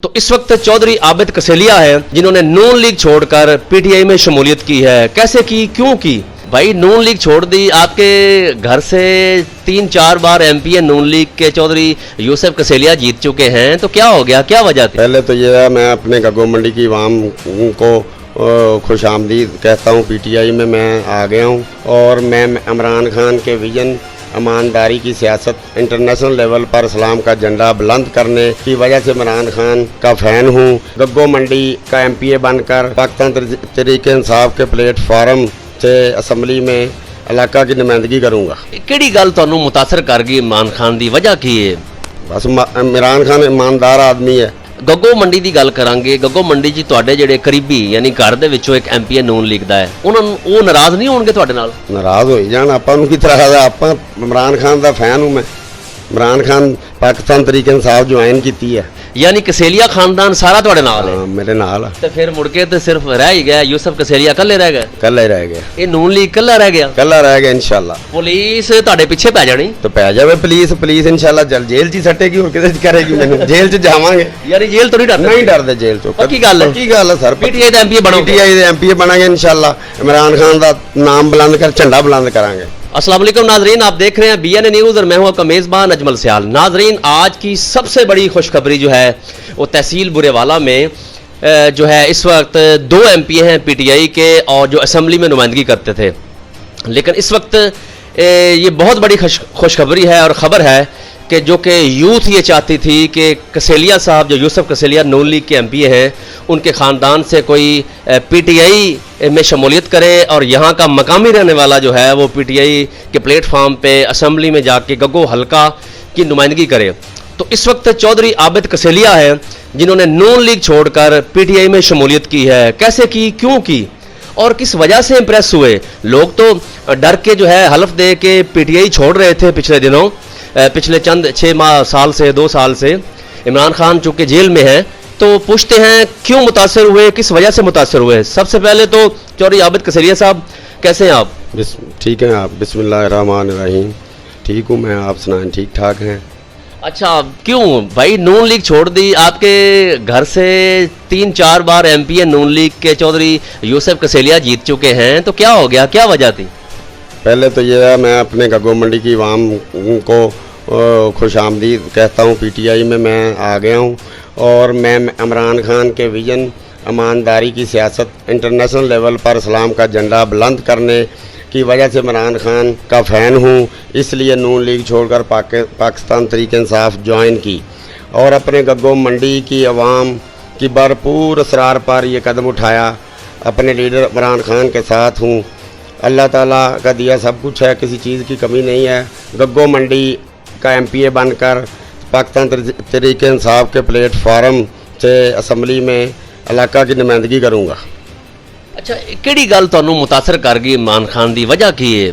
तो इस वक्त चौधरी आबिद कसेलिया है जिन्होंने नून लीग छोड़कर पीटीआई में शमूलियत की है। कैसे की, क्यों की? भाई नून लीग छोड़ दी, आपके घर से 3-4 बार एमपी है नून लीग के चौधरी यूसुफ कसेलिया जीत चुके हैं, तो क्या हो गया, क्या वजह थी? पहले तो ये है, मैं अपने गग्गो मंडी की आवाम को खुश आमदीद कहता हूँ। पीटीआई में मैं आ गया हूँ और मैं इमरान खान के विजन, ईमानदारी की सियासत, इंटरनेशनल लेवल पर इस्लाम का झंडा बुलंद करने की वजह से इमरान खान का फ़ैन हूँ। गग्गो मंडी का एमपीए बनकर पाकिस्तान तहरीक इंसाफ के प्लेटफार्म से असम्बली में इलाका की नुमाइंदगी करूँगा। किहड़ी गल तुहानूं मुतासर कर गई इमरान खान दी वजह की है? बस इमरान खान ईमानदार आदमी है। गग्गो मंडी की गल करांगे। गग्गो मंडी जी तुहाडे जिहड़े करीबी यानी घर दे विचों एक एमपीए नून लीग दा है, उन्हां नूं नाराज़ नहीं होणगे तुहाडे नाल? नाराज़ हो जाण, आपां नूं की तरह आपां इमरान खान दा फैन हूँ मैं। इमरान खान पाकिस्तान तहरीक इंसाफ ज्वाइन की है, यानी कसेलिया खानदान सारा तुहाडे नाल है? हाँ, मेरे नाल है। ते फिर मुड़ के ते सिर्फ रह ही गया यूसुफ कसेलिया, कल्ले रह गए? कल्ला ही रह गया, ये नून लीग कल्ला रह गया? कल्ला रह गया। इंशाल्लाह पुलिस तुहाडे पिछे पै जानी? तो पै जावे पुलिस इंशाल्लाह जेल च ही सट्टेगी, और किते करेगी मैनूं? जेल च जावांगे। यानी जेल तो नहीं डरते? नहीं डरदे जेल चो। पक्की गल है? पक्की गल है सर। पीटीआई दा एमपीए बनोगे? पीटीआई दे एमपीए बनांगे इंशाल्लाह। इमरान खान दा नाम बुलंद कर, झंडा बुलंद करांगे। अस्सलाम वालेकुम नाजरीन, आप देख रहे हैं बीएनए न्यूज़ और मैं हूं आपका मेज़बान अजमल सियाल। नाजरीन, आज की सबसे बड़ी खुशखबरी जो है वो तहसील बुरेवाला में जो है इस वक्त 2 एमपीए हैं पीटीआई के और जो असम्बली में नुमाइंदगी करते थे। लेकिन इस वक्त ये बहुत बड़ी खुशखबरी है और ख़बर है कि जो कि यूथ ये चाहती थी कि कसेलिया साहब, जो यूसुफ कसेलिया नून लीग के एमपीए हैं, उनके ख़ानदान से कोई पीटीआई में शमूलियत करे और यहाँ का मकामी रहने वाला जो है वो पीटीआई के प्लेटफार्म पे असम्बली में जाके गग्गो हल्का की नुमाइंदगी करे। तो इस वक्त चौधरी आबिद कसेलिया है जिन्होंने नून लीग छोड़कर पीटीआई में शमूलियत की है। कैसे की, क्यों की और किस वजह से इम्प्रेस हुए? लोग तो डर के जो है हलफ दे के पीटीआई छोड़ रहे थे पिछले दिनों, पिछले चंद 6 माह, साल से 2 साल से। इमरान खान चूँकि जेल में है, तो पूछते हैं क्यों मुतासर हुए, किस वजह से मुतासर हुए? सबसे पहले तो चौधरी आबिद कसेलिया साहब, कैसे हैं आप? ठीक हैं आप? बिस्मिल्लाहिर्रहमानिर्रहीम। ठीक हूँ मैं, आप सुनाएं, ठीक ठाक हैं? अच्छा, क्यों भाई नून लीग छोड़ दी? आपके घर से 3-4 बार एमपीए नून लीग के चौधरी यूसुफ कसेलिया जीत चुके हैं, तो क्या हो गया, क्या वजह थी? पहले तो ये है, मैं अपने गग्गो मंडी की आवाम को खुश आमदीद कहता हूँ। पीटीआई में मैं आ गया हूँ और मैं इमरान खान के विजन, ईमानदारी की सियासत, इंटरनेशनल लेवल पर इस्लाम का झंडा बुलंद करने की वजह से इमरान खान का फ़ैन हूँ। इसलिए नून लीग छोड़कर पाकिस्तान तहरीक इंसाफ ज्वाइन की और अपने गग्गो मंडी की आवाम की भरपूर असरार पर यह कदम उठाया। अपने लीडर इमरान खान के साथ हूँ। अल्लाह ताला का दिया सब कुछ है, किसी चीज़ की कमी नहीं है। गग्गो मंडी का एमपीए बनकर पाकिस्तान तहरीक इंसाफ के प्लेटफार्म से असम्बली में इलाका की नुमाइंदगी करूँगा। अच्छा, किहड़ी गल तुहानूं मुतासर कर गई इमरान खान दी वजह की है?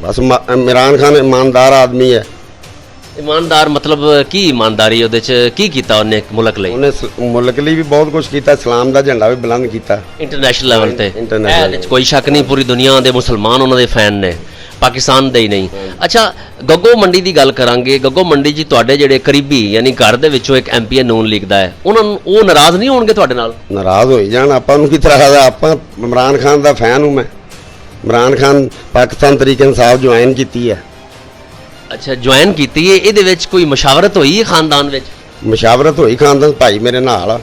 बस इमरान खान ईमानदार आदमी है। ईमानदार मतलब की ईमानदारी ਉਹਦੇ ਚ ਕੀ ਕੀਤਾ ਉਹਨੇ ਮੁਲਕ ਲਈ? ਉਹਨੇ ਮੁਲਕ ਲਈ ਵੀ ਬਹੁਤ ਕੁਝ ਕੀਤਾ, ਇਸਲਾਮ ਦਾ ਝੰਡਾ ਵੀ ਬੁਲੰਦ ਕੀਤਾ ਇੰਟਰਨੈਸ਼ਨਲ ਲੈਵਲ ਤੇ। ਇੰਟਰਨੈਸ਼ਨਲ ਇਹਦੇ ਚ ਕੋਈ ਸ਼ੱਕ ਨਹੀਂ, ਪੂਰੀ ਦੁਨੀਆ ਦੇ ਮੁਸਲਮਾਨ ਉਹਨਾਂ ਦੇ ਫੈਨ ਨੇ, ਪਾਕਿਸਤਾਨ ਦੇ ਹੀ ਨਹੀਂ। ਅੱਛਾ, ਗੱਗੋ ਮੰਡੀ ਦੀ ਗੱਲ ਕਰਾਂਗੇ। ਗੱਗੋ ਮੰਡੀ ਜੀ ਤੁਹਾਡੇ ਜਿਹੜੇ ਕਰੀਬੀ ਯਾਨੀ ਘਰ ਦੇ ਵਿੱਚੋਂ ਇੱਕ ਐਮਪੀਏ ਨੂਨ ਲੀਗ ਦਾ ਹੈ, ਉਹਨਾਂ ਨੂੰ ਉਹ ਨਾਰਾਜ਼ ਨਹੀਂ ਹੋਣਗੇ ਤੁਹਾਡੇ ਨਾਲ? ਨਾਰਾਜ਼ ਹੋ ਜਾਣ, ਆਪਾਂ ਨੂੰ ਕੀ ਤਰ੍ਹਾਂ ਆਪਾਂ ਇਮਰਾਨ ਖਾਨ ਦਾ ਫੈਨ ਹੂੰ ਮੈਂ। ਇਮਰਾਨ ਖਾਨ ਪਾਕਿਸਤਾਨ ਤਹਿਰੀਕ इंसाफ ज्वाइन की है। अच्छा, ज्वाइन की है, ਇਹਦੇ ਵਿੱਚ ਕੋਈ ਮਸ਼ਾਵਰਤ ਹੋਈ ਖਾਨਦਾਨ ਵਿੱਚ? ਮਸ਼ਾਵਰਤ ਹੋਈ, ਖਾਨਦਾਨ ਭਾਈ ਮੇਰੇ ਨਾਲ ਆ।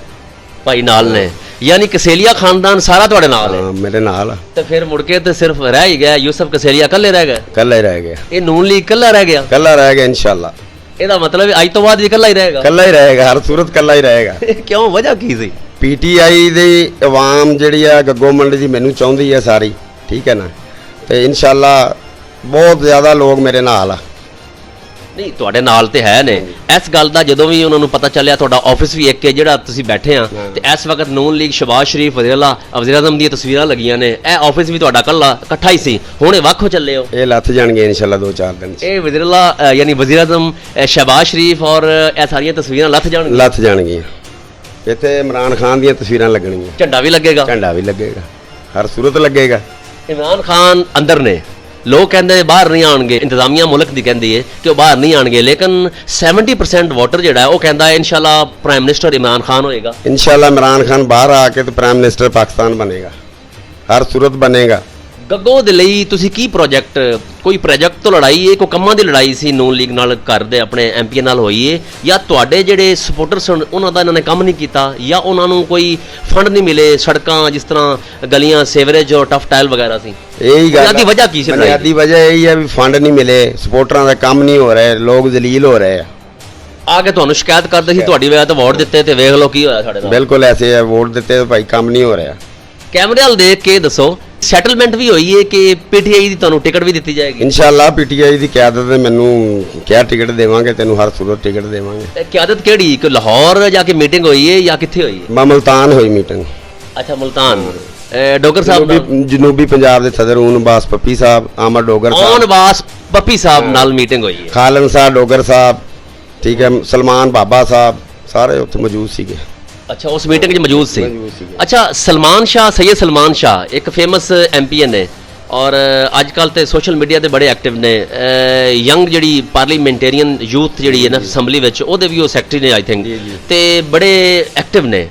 ਭਾਈ ਨਾਲ ਨੇ, यानी कसेलिया खानदान सारा ਤੁਹਾਡੇ ਨਾਲ ਹੈ? ਮੇਰੇ ਨਾਲ ਆ। ਤੇ ਫਿਰ ਮੁੜ ਕੇ ਤੇ ਸਿਰਫ ਰਹਿ ਹੀ ਗਿਆ यूसुफ कसेलिया, ਕੱਲੇ ਰਹਿ ਗਏ? ਕੱਲਾ ਹੀ ਰਹਿ ਗਿਆ। ਇਹ ਨੂਨ ਲੀਗ ਕੱਲਾ ਰਹਿ ਗਿਆ? ਕੱਲਾ ਰਹਿ ਗਿਆ इंशाल्लाह। ਇਹਦਾ ਮਤਲਬ ਅੱਜ ਤੋਂ ਬਾਅਦ ਵੀ ਕੱਲਾ ਹੀ ਰਹੇਗਾ? ਕੱਲਾ ਹੀ ਰਹੇਗਾ, ਹਰ ਸੂਰਤ ਕੱਲਾ ਹੀ ਰਹੇਗਾ। ਕਿਉਂ, ਵਜ੍ਹਾ ਕੀ ਸੀ? ਪੀਟੀਆਈ ਦੀ ਆਵਾਮ ਜਿਹੜੀ ਆ ਗੱਗੋ ਮੰਡੀ ਦੀ ਮੈਨੂੰ ਚਾਹੁੰਦੀ ਹੈ ਸਾਰੀ, ਠੀਕ ਹੈ ਨਾ, ਤੇ इंशाल्लाह ਬਹੁਤ ਜ਼ਿਆਦਾ ਲੋਕ ਮੇਰੇ ਨਾਲ ਆ। ਨਹੀਂ, ਤੁਹਾਡੇ ਨਾਲ ਤੇ ਹੈ ਨੇ। ਇਸ ਗੱਲ ਦਾ ਜਦੋਂ ਵੀ ਉਹਨਾਂ ਨੂੰ ਪਤਾ ਚੱਲਿਆ, ਤੁਹਾਡਾ ਆਫਿਸ ਵੀ ਇੱਕ ਹੈ ਜਿਹੜਾ ਤੁਸੀਂ ਬੈਠੇ ਆ, ਤੇ ਇਸ ਵਕਤ ਨੂਨ ਲੀਗ ਸ਼ਬਾਜ਼ ਸ਼ਰੀਫ ਵਜ਼ੀਰ ਆਜ਼ਮ ਦੀਆਂ ਤਸਵੀਰਾਂ ਲੱਗੀਆਂ ਨੇ, ਇਹ ਆਫਿਸ ਵੀ ਤੁਹਾਡਾ ਇਕੱਠਾ ਹੀ ਸੀ, ਹੁਣ ਇਹ ਵੱਖ ਹੋ ਚੱਲੇ ਹੋ। ਇਹ ਲੱਥ ਜਾਣਗੇ इंशाल्लाह 2-4 ਦਿਨ ਚ। ਇਹ ਵਜ਼ੀਰ ਯਾਨੀ ਵਜ਼ੀਰ ਆਜ਼ਮ ਸ਼ਬਾਜ਼ ਸ਼ਰੀਫ ਔਰ ਇਹ ਸਾਰੀਆਂ ਤਸਵੀਰਾਂ ਲੱਥ ਜਾਣਗੀਆਂ। ਇੱਥੇ ਇਮਰਾਨ ਖਾਨ ਦੀਆਂ ਤਸਵੀਰਾਂ ਲੱਗਣਗੀਆਂ, ਝੰਡਾ ਵੀ ਲੱਗੇਗਾ? ਝੰਡਾ ਵੀ ਲੱਗੇਗਾ, ਹਰ ਸੂਰਤ ਲੱਗੇਗਾ। इमरान खान अंदर ने, ਲੋਕ ਕਹਿੰਦੇ ਨੇ ਬਾਹਰ ਨਹੀਂ ਆਣਗੇ, ਇੰਤਜ਼ਾਮੀਆ ਮੁਲਕ ਦੀ ਕਹਿੰਦੀ ਹੈ ਕਿ ਉਹ ਬਾਹਰ ਨਹੀਂ ਆਣਗੇ, ਲੇਕਿਨ 70% ਵੋਟਰ ਜਿਹੜਾ ਹੈ ਉਹ ਕਹਿੰਦਾ ਹੈ ਇਨਸ਼ਾਅੱਲਾ ਪ੍ਰਾਈਮ ਮਿਨਿਸਟਰ ਇਮਰਾਨ ਖਾਨ ਹੋਏਗਾ। इंशाल्लाह इमरान खान बाहर आके तो प्राइम मिनिस्टर पाकिस्तान बनेगा, हर सूरत बनेगा। ਗੱਗੋ ਦੇ ਲਈ ਤੁਸੀਂ ਕੀ ਪ੍ਰੋਜੈਕਟ, ਕੋਈ ਪ੍ਰੋਜੈਕਟ ਤੋਂ ਲੜਾਈ ਹੈ, ਕੋਈ ਕੰਮਾਂ ਦੀ ਲੜਾਈ ਸੀ ਨੂਨ ਲੀਗ ਨਾਲ ਘਰ ਦੇ ਆਪਣੇ ਐਮਪੀ ਨਾਲ ਹੋਈ ਹੈ, ਜਾਂ ਤੁਹਾਡੇ ਜਿਹੜੇ ਸਪੋਰਟਰਸ ਹਨ ਉਹਨਾਂ ਦਾ ਇਹਨਾਂ ਨੇ ਕੰਮ ਨਹੀਂ ਕੀਤਾ, ਜਾਂ ਉਹਨਾਂ ਨੂੰ ਕੋਈ ਫੰਡ ਨਹੀਂ ਮਿਲੇ, ਸੜਕਾਂ ਜਿਸ ਤਰ੍ਹਾਂ ਗਲੀਆਂ ਸੀਵਰੇਜ ਔਰ ਟਫ ਟਾਇਲ ਵਗੈਰਾ ਸੀ, यही बुनियादी वजह की सी लड़ाई? बुनियादी वजह यही है भी फंड नहीं मिले, सपोर्टरां ਦਾ ਕੰਮ ਨਹੀਂ ਹੋ ਰਿਹਾ, ਲੋਕ ਜ਼ਲੀਲ ਹੋ ਰਹੇ ਆ। ਆ ਕੇ ਤੁਹਾਨੂੰ ਸ਼ਿਕਾਇਤ ਕਰਦੇ ਸੀ ਤੁਹਾਡੀ ਵਜ੍ਹਾ ਤੋਂ ਵੋਟ ਦਿੱਤੇ ਤੇ ਵੇਖ ਲਓ ਕੀ ਹੋਇਆ ਸਾਡੇ ਨਾਲ। ਬਿਲਕੁਲ ਐਸੇ ਹੈ, ਵੋਟ ਦਿੱਤੇ ਤਾਂ ਭਾਈ ਕੰਮ ਨਹੀਂ ਹੋ ਰਿਹਾ। ਕੈਮਰੇ ਵੱਲ ਦੇਖ ਕੇ ਦੱਸੋ, ਸੈਟਲਮੈਂਟ ਵੀ ਹੋਈ ਹੈ ਕਿ ਪੀਟੀਆਈ ਦੀ ਤੁਹਾਨੂੰ ਟਿਕਟ ਵੀ ਦਿੱਤੀ ਜਾਏਗੀ? ਇਨਸ਼ਾਅੱਲਾ ਪੀਟੀਆਈ ਦੀ ਕਿਆਦਤ ਨੇ ਮੈਨੂੰ ਕਿਹਾ ਟਿਕਟ ਦੇਵਾਂਗੇ, ਤੈਨੂੰ ਹਰ ਸੂਰਤ ਟਿਕਟ ਦੇਵਾਂਗੇ। ਇਹ ਕਿਆਦਤ ਕਿਹੜੀ, ਕਿ ਲਾਹੌਰ ਜਾ ਕੇ ਮੀਟਿੰਗ ਹੋਈ ਹੈ ਜਾਂ ਕਿੱਥੇ ਹੋਈ ਹੈ? ਮੁਲਤਾਨ ਹੋਈ ਮੀਟਿੰਗ। ਅੱਛਾ ਮੁਲਤਾਨ, ਡੋਗਰ ਸਾਹਿਬ ਨਾਲ, ਜਨੂਬੀ ਪੰਜਾਬ ਦੇ ਸਦਰ ਊਨ ਬਾਸ ਪੱਪੀ ਸਾਹਿਬ, ਆਮਰ ਡੋਗਰ ਸਾਹਿਬ, ਔਨ ਬਾਸ ਪੱਪੀ ਸਾਹਿਬ ਨਾਲ ਮੀਟਿੰਗ ਹੋਈ ਹੈ। ਖਾਲਨ ਸਾਹਿਬ ਡੋਗਰ ਸਾਹਿਬ, ਠੀਕ ਹੈ, ਸਲਮਾਨ ਬਾਬਾ ਸਾਹਿਬ, ਸਾਰੇ ਉੱਥੇ ਮੌਜੂਦ ਸੀਗੇ। ਅੱਛਾ ਉਸ ਮੀਟਿੰਗ 'ਚ ਮੌਜੂਦ ਸੀ। ਮੌਜੂਦ ਸੀਗੇ। ਅੱਛਾ ਸਲਮਾਨ ਸ਼ਾਹ, ਸੈਯਦ ਸਲਮਾਨ ਸ਼ਾਹ ਇੱਕ ਫੇਮਸ ਐਮਪੀ ਨੇ ਔਰ ਅੱਜ ਕੱਲ ਤੇ ਸੋਸ਼ਲ ਮੀਡੀਆ ਤੇ ਬੜੇ ਐਕਟਿਵ ਨੇ, ਯੰਗ ਜਿਹੜੀ ਪਾਰਲੀਮੈਂਟੇਰੀਅਨ ਯੂਥ ਜਿਹੜੀ ਹੈ ਨਾ ਅਸੈਂਬਲੀ ਵਿੱਚ, ਉਹਦੇ ਵੀ ਉਹ ਸੈਕਟਰੀ ਨੇ ਆਈ ਥਿੰਕ, ਤੇ ਬੜੇ ਐਕਟਿਵ ਨੇ।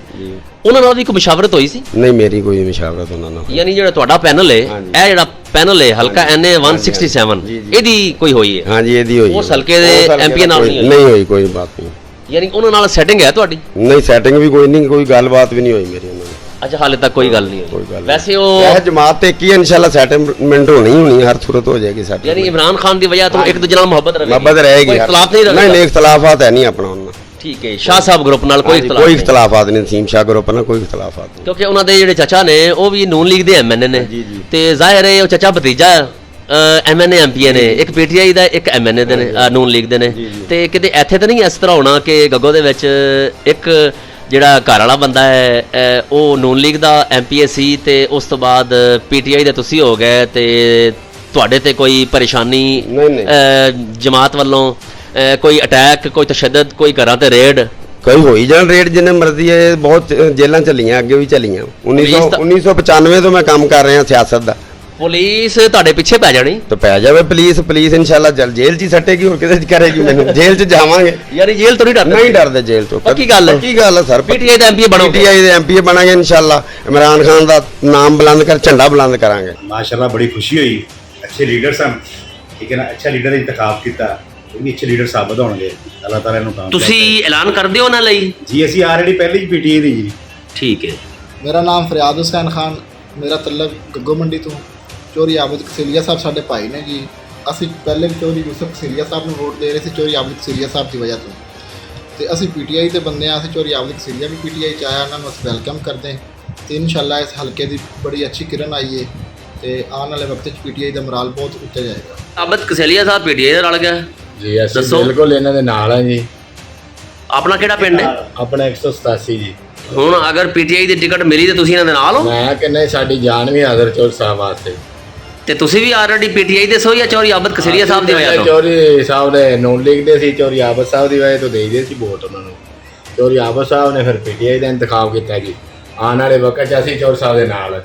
ਉਹਨਾਂ ਨਾਲ ਵੀ ਕੋਈ ਮੁਸ਼ਾਵਰਤ ਹੋਈ ਸੀ? ਨਹੀਂ ਮੇਰੀ ਕੋਈ ਮੁਸ਼ਾਵਰਤ ਉਹਨਾਂ ਨਾਲ। ਯਾਨੀ ਜਿਹੜਾ ਤੁਹਾਡਾ ਪੈਨਲ ਹੈ, ਇਹ ਜਿਹੜਾ ਪੈਨਲ ਹੈ ਹਲਕਾ NA 167, ਇਹਦੀ ਕੋਈ ਹੋਈ ਹੈ? ਹਾਂਜੀ ਇਹਦੀ ਹੋਈ। ਉਸ ਹਲਕੇ ਦੇ ਐਮਪੀ ਨਾਲ ਨਹੀਂ ਹੋਈ, ਕੋਈ ਬਾਤ ਨਹੀਂ। ਯਾਨੀ ਉਹਨਾਂ ਨਾਲ ਸੈਟਿੰਗ ਹੈ ਤੁਹਾਡੀ? ਨਹੀਂ ਸੈਟਿੰਗ ਵੀ ਕੋਈ ਨਹੀਂ, ਕੋਈ ਗੱਲਬਾਤ ਵੀ ਨਹੀਂ ਹੋਈ ਮੇਰੀ ਉਹਨਾਂ ਨਾਲ। ਅੱਛਾ ਹਾਲੇ ਤੱਕ ਕੋਈ ਗੱਲ ਨਹੀਂ ਕੋਈ ਹੋਈ। ਗੱਲ ਵੈਸੇ ਉਹ ਇਹ ਜਮਾਤ ਤੇ ਕੀ ਇਨਸ਼ਾਅੱਲਾ ਸੈਟਲਮੈਂਟ ਹੋਣੀ, ਹਰ ਸੂਰਤ ਹੋ ਜਾਏਗੀ ਸਾਡੀ। ਯਾਨੀ ਇਮਰਾਨ ਖਾਨ ਦੀ ਵਜ੍ਹਾ ਤੋਂ ਇੱਕ ਦੂਜੇ ਨਾਲ ਮੁਹੱਬਤ ਰਹੇਗੀ, ਮੁਹੱਬਤ ਰਹੇਗੀ, ਕੋਈ ਇਖਤਲਾਫ ਨਹੀਂ ਰਹੇਗਾ? ਨਹੀਂ ਇਖਤਲਾਫਾਤ ਹੈ ਨਹੀਂ ਆਪਣਾ ਉਹਨਾਂ। ਠੀਕ ਹੈ, ਸ਼ਾਹ ਸਾਹਿਬ ਗਰੁੱਪ ਨਾਲ ਕੋਈ ਇਖਤਲਾਫ ਕੋਈ ਨਹੀਂ? ਇਖਤਲਾਫਾਤ ਨਹੀਂ, ਨਸੀਮ ਸ਼ਾਹ ਗਰੁੱਪ ਨਾਲ ਕੋਈ ਇਖਤਲਾਫਾਤ ਨਹੀਂ। ਕਿਉਂਕਿ ਉਹਨਾਂ ਦੇ ਜਿਹੜੇ ਚਾਚਾ ਨੇ ਉਹ ਵੀ ਨੂਨ ਲੀਗ ਦੇ MNA ਨੇ, ਜੀ, ਜੀ। ਤੇ ਜ਼ਾਹਿਰ ਹੈ ਉਹ ਚਾਚਾ ਭਤੀਜਾ MNA MP ਨੇ, ਇੱਕ PTI ਦਾ ਇੱਕ MNA ਦੇ ਨੇ, ਨੂਨ ਲੀਗ ਦੇ ਨੇ। ਤੇ ਕਿਤੇ ਇੱਥੇ ਤਾਂ ਨਹੀਂ ਇਸ ਤਰ੍ਹਾਂ ਹੋਣਾ ਕਿ ਗੱਗੋ ਦੇ ਵਿੱਚ ਇੱਕ ਜਿਹੜਾ ਘਰ ਵਾਲਾ ਬੰਦਾ ਹੈ ਉਹ ਨੂਨ ਲੀਗ ਦਾ MPA ਸੀ ਤੇ ਉਸ ਤੋਂ ਬਾਅਦ PTI ਦੇ ਤੁਸੀਂ ਹੋ ਗਏ, ਤੇ ਤੁਹਾਡੇ ਤੇ ਕੋਈ ਪਰੇਸ਼ਾਨੀ ਜਮਾਤ ਵੱਲੋਂ, ਕੋਈ ਅਟੈਕ, ਕੋਈ ਤਸ਼ੱਦਦ, ਕੋਈ ਘਰਾਂ ਤੇ ਰੇਡ? ਕੋਈ ਹੋਈ ਜਾਣ ਰੇਡ ਜਿੰਨੇ ਮਰਜ਼ੀ ਹੈ, ਬਹੁਤ ਜੇਲਾਂ ਚੱਲੀਆਂ, ਅੱਗੇ ਵੀ ਚੱਲੀਆਂ। 1995 ਤੋਂ ਮੈਂ ਕੰਮ ਕਰ ਰਿਹਾ ਸਿਆਸਤ ਦਾ। ਪੁਲਿਸ ਤੁਹਾਡੇ ਪਿੱਛੇ ਪੈ ਜਾਣੀ? ਤਾਂ ਪੈ ਜਾਵੇ ਪੁਲਿਸ ਇਨਸ਼ਾਅੱਲਾ ਜੇਲ੍ਹ 'ਚ ਹੀ ਸੱਟੇਗੀ, ਹੋਰ ਕਿਤੇ ਕਰੇਗੀ ਮੈਨੂੰ। ਜੇਲ੍ਹ 'ਚ ਜਾਵਾਂਗੇ। ਯਾਨੀ ਜੇਲ੍ਹ ਤੋਂ ਨਹੀਂ ਡਰਦੇ? ਨਹੀਂ ਡਰਦੇ ਜੇਲ੍ਹ ਤੋਂ। ਪੱਕੀ ਗੱਲ ਹੈ? ਪੱਕੀ ਗੱਲ ਹੈ ਸਰ। PTI ਦਾ MPA ਬਣੋਗੇ? PTI ਦੇ MPA ਬਣਾਂਗੇ ਇਨਸ਼ਾਅੱਲਾ। ਇਮਰਾਨ ਖਾਨ ਦਾ ਨਾਮ ਬੁਲੰਦ ਕਰ, ਝੰਡਾ ਬੁਲੰਦ ਕਰਾਂਗੇ। ਮਾਸ਼ਾਅੱਲਾ ਬੜੀ ਖੁਸ਼ੀ ਹੋਈ, ਅੱਛੇ ਲੀਡਰ ਸਨ, ਠੀਕ ਹੈ ਨਾ, ਅੱਛਾ ਲੀਡਰ ਦਾ ਇੰਤਖਾਬ ਕੀਤਾ, ਉਹ ਵੀ ਅੱਛੇ ਲੀਡਰ ਸਾਬਤ ਹੋਣਗੇ, ਅੱਲਾਹ ਤਾਲਾ ਨੂੰ ਕਾਮਯਾਬ ਕਰੇ। ਤੁਸੀਂ ਐਲਾਨ ਕਰਦੇ ਹੋ ਉਹਨਾਂ ਲਈ? ਜੀ ਅਸੀਂ ਆਲਰੇਡੀ ਪਹਿਲੇ ਹੀ PTI ਦੀ ਜੀ। ਠੀਕ ਹੈ। ਮੇਰਾ ਨਾਮ ਫਰਿਆਦ ਹੁਸੈਨ ਖਾਨ, ਮੇਰਾ ਤਲਕ ਗੱਗੋ ਮੰਡੀ ਤੋਂ। ਚੌਧਰੀ ਆਬਦ ਕਸੀਲੀਆ ਸਾਹਿਬ ਸਾਡੇ ਭਾਈ ਨੇ ਜੀ। ਅਸੀਂ ਪਹਿਲੇ ਵੀ ਚੌਧਰੀ ਯੂਸਫ ਕਸੀਲੀਆ ਸਾਹਿਬ ਨੂੰ ਵੋਟ ਦੇ ਰਹੇ ਸੀ, ਚੌਧਰੀ ਆਬਦ ਕਸੀਲੀਆ ਸਾਹਿਬ ਦੀ ਵਜ੍ਹਾ ਤੋਂ, ਤੇ ਅਸੀਂ PTI ਤੇ ਬੰਦੇ ਆ। ਅਸੀਂ ਚੌਧਰੀ ਆਬਦ ਕਸੀਲੀਆ ਵੀ PTI 'ਚ ਆਇਆ, ਉਹਨਾਂ ਨੂੰ ਅਸੀਂ ਵੈਲਕਮ ਕਰਦੇ, ਤੇ ਇਨਸ਼ਾਅੱਲਾ ਇਸ ਹਲਕੇ ਦੀ ਬੜੀ ਅੱਛੀ ਕਿਰਨ ਆਈ ਹੈ, ਤੇ ਆਉਣ ਵਾਲੇ ਵਕਤ 'ਚ PTI ਦਾ ਮੋਰਾਲ ਬਹੁਤ ਉੱਚਾ ਜਾਏਗਾ। ਆਬਦ ਕਸੀਲੀਆ ਸਾਹਿਬ PTI ਦੇ ਰਲ ਗਿਆ ਜੀ? ਅਸੀਂ ਦੱਸੋ। ਬਿਲਕੁਲ ਇਹਨਾਂ ਦੇ ਨਾਲ ਹਾਂ ਜੀ। ਆਪਣਾ ਕਿਹੜਾ ਪਿੰਡ ਹੈ? ਆਪਣਾ 187 ਜੀ। ਹੁਣ ਅਗਰ PTI ਦੀ ਟਿਕਟ ਮਿਲੀ ਤੇ ਤੁਸੀਂ ਇਹਨਾਂ ਦੇ ਨਾਲ ਹੋ? ਮੈਂ ਕਹਿੰਦਾ ਸਾਡੀ ਜਾਨ ਵੀ ਹਾਜ਼ਰ ਚੌਧਰੀ ਸਾਹਿਬ ਵਾਸਤੇ। ਤੇ ਤੁਸੀਂ ਵੀ ਆਲਰੇਡੀ PTI ਦੇ ਸੋ ਜਾਂ ਚੌਧਰੀ ਆਬਦ ਕਸੀਲੀਆ ਸਾਹਿਬ ਦੀ ਵਜ੍ਹਾ ਤੋਂ? ਚੌਧਰੀ ਸਾਹਿਬ ਦੇ ਨੂਨ ਲੀਗ ਦੇ ਸੀ, ਚੌਧਰੀ ਆਬਦ ਸਾਹਿਬ ਦੀ ਵਜ੍ਹਾ ਤੋਂ ਦੇਈਦੇ ਸੀ ਵੋਟ ਉਹਨਾਂ ਨੂੰ। ਚੌਧਰੀ ਆਬਦ ਸਾਹਿਬ ਨੇ ਫਿਰ PTI ਦਾ ਇੰਤਖਾਬ ਕੀਤਾ ਜੀ। ਆਉਣ ਵਾਲੇ ਵਕਤ 'ਚ ਅਸੀਂ ਚੌਧਰੀ ਸਾਹਿਬ ਦੇ ਨਾਲ।